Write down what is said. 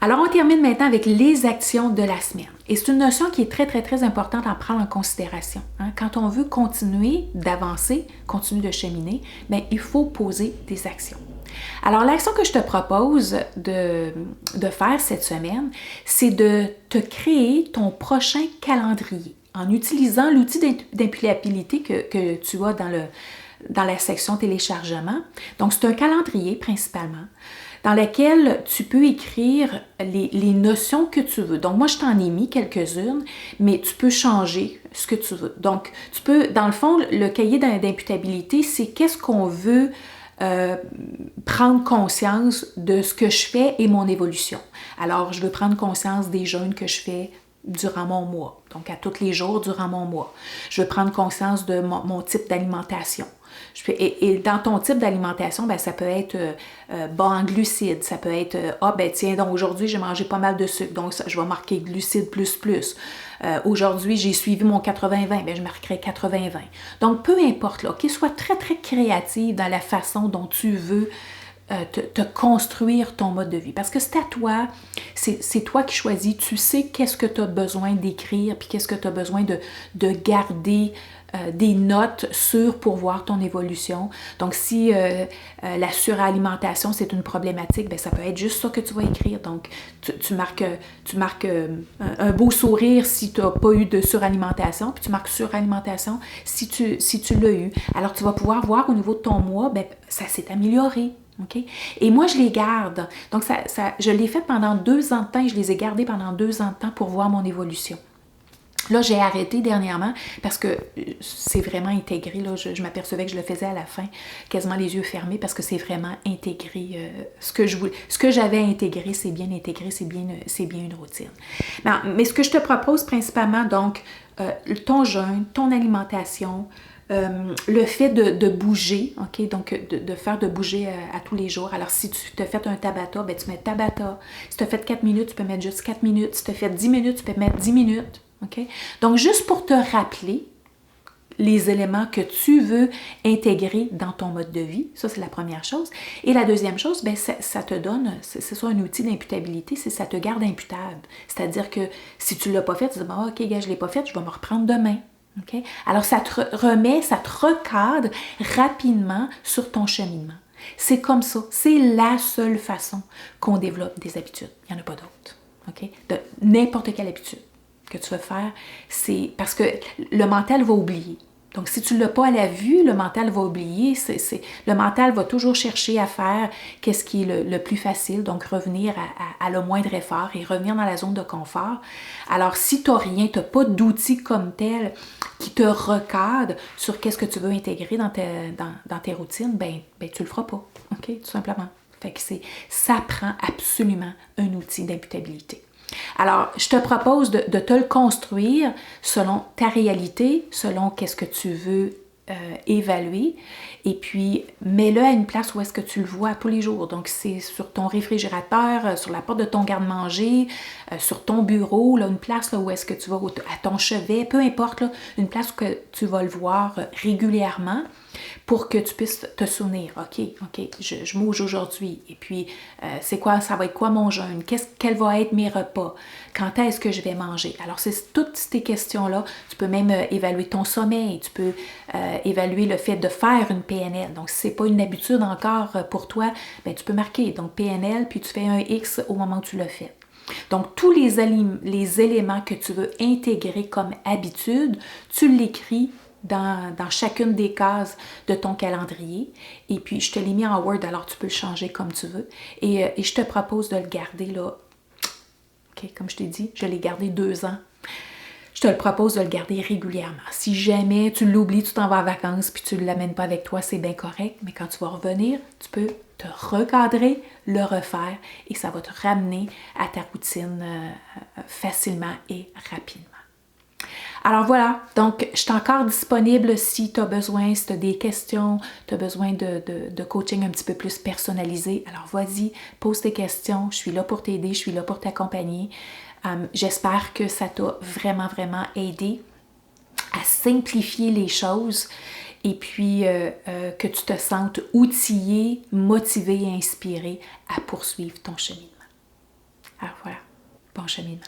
Alors, on termine maintenant avec les actions de la semaine. Et c'est une notion qui est très, très, très importante à prendre en considération. Hein. Quand on veut continuer d'avancer, continuer de cheminer, bien, il faut poser des actions. Alors, l'action que je te propose de faire cette semaine, c'est de te créer ton prochain calendrier en utilisant l'outil d'imputabilité que tu as dans la section téléchargement. Donc, c'est un calendrier principalement dans lequel tu peux écrire les notions que tu veux. Donc, moi, je t'en ai mis quelques-unes, mais tu peux changer ce que tu veux. Donc, tu peux, dans le fond, le cahier d'imputabilité, c'est qu'est-ce qu'on veut prendre conscience de ce que je fais et mon évolution. Alors, je veux prendre conscience des jeûnes que je fais durant mon mois, donc à tous les jours durant mon mois. Je veux prendre conscience de mon type d'alimentation. Et dans ton type d'alimentation, ben, ça peut être bas en glucides, ça peut être ben tiens, donc aujourd'hui j'ai mangé pas mal de sucre, donc je vais marquer glucides plus. Aujourd'hui j'ai suivi mon 80-20, ben, je marquerai 80-20. Donc peu importe, là, qu'il soit très très créatif dans la façon dont tu veux te construire ton mode de vie. Parce que c'est à toi, c'est toi qui choisis, tu sais qu'est-ce que tu as besoin d'écrire, puis qu'est-ce que tu as besoin de garder des notes sûres pour voir ton évolution. Donc, si la suralimentation, c'est une problématique, bien, ça peut être juste ça que tu vas écrire. Donc, tu marques un beau sourire si tu n'as pas eu de suralimentation, puis tu marques suralimentation si tu l'as eu. Alors, tu vas pouvoir voir au niveau de ton mois, bien, ça s'est amélioré. Okay? Et moi, je les garde. Donc, je l'ai fait pendant 2 ans de temps et je les ai gardés pendant 2 ans de temps pour voir mon évolution. Là, j'ai arrêté dernièrement parce que c'est vraiment intégré. Là, je m'apercevais que je le faisais à la fin, quasiment les yeux fermés, parce que c'est vraiment intégré. Ce que j'avais intégré, c'est bien intégré, c'est bien une routine. Mais ce que je te propose principalement, donc, ton jeûne, ton alimentation, le fait de bouger, ok, donc de bouger à tous les jours. Alors, si tu te fais un Tabata, ben, tu mets Tabata. Si tu as fait 4 minutes, tu peux mettre juste 4 minutes. Si tu as fait 10 minutes, tu peux mettre 10 minutes. Okay? Donc, juste pour te rappeler les éléments que tu veux intégrer dans ton mode de vie, ça c'est la première chose. Et la deuxième chose, ben, ça te donne, c'est ça un outil d'imputabilité, c'est ça te garde imputable. C'est-à-dire que si tu ne l'as pas fait, tu dis bon, ok, gars, je ne l'ai pas fait, je vais me reprendre demain. Okay? Alors, ça te remet, ça te recadre rapidement sur ton cheminement. C'est comme ça. C'est la seule façon qu'on développe des habitudes. Il n'y en a pas d'autres. Okay? De n'importe quelle habitude que tu vas faire, c'est parce que le mental va oublier. Donc, si tu ne l'as pas à la vue, le mental va oublier. Le mental va toujours chercher à faire qu'est-ce qui est le plus facile, donc revenir à le moindre effort et revenir dans la zone de confort. Alors, si tu n'as rien, tu n'as pas d'outil comme tel qui te recadre sur qu'est-ce que tu veux intégrer dans tes routines, ben tu ne le feras pas, OK? Tout simplement. Fait que ça prend absolument un outil d'imputabilité. Alors, je te propose de te le construire selon ta réalité, selon qu'est-ce que tu veux évaluer, et puis mets-le à une place où est-ce que tu le vois tous les jours. Donc, c'est sur ton réfrigérateur, sur la porte de ton garde-manger, sur ton bureau, là, une place là, où est-ce que tu vas à ton chevet, peu importe, là, une place où que tu vas le voir régulièrement pour que tu puisses te souvenir. OK, je mange aujourd'hui. Et puis, ça va être quoi mon jeûne? Quels vont être mes repas? Quand est-ce que je vais manger? Alors, c'est toutes ces questions-là. Tu peux même évaluer ton sommeil. Tu peux évaluer le fait de faire une PNL. Donc, si ce n'est pas une habitude encore pour toi, bien, tu peux marquer. Donc, PNL, puis tu fais un X au moment où tu le fais. Donc, tous les éléments que tu veux intégrer comme habitude, tu l'écris dans chacune des cases de ton calendrier. Et puis, je te l'ai mis en Word, alors tu peux le changer comme tu veux. Et je te propose de le garder là. OK, comme je t'ai dit, je l'ai gardé 2 ans. Je te le propose de le garder régulièrement. Si jamais tu l'oublies, tu t'en vas en vacances puis tu ne l'amènes pas avec toi, c'est bien correct. Mais quand tu vas revenir, tu peux te recadrer, le refaire et ça va te ramener à ta routine facilement et rapidement. Alors voilà, donc je suis encore disponible si tu as besoin, si tu as des questions, tu as besoin de coaching un petit peu plus personnalisé. Alors vas-y, pose tes questions, je suis là pour t'aider, je suis là pour t'accompagner. J'espère que ça t'a vraiment, vraiment aidé à simplifier les choses et puis que tu te sentes outillé, motivé et inspiré à poursuivre ton cheminement. Alors, cheminement.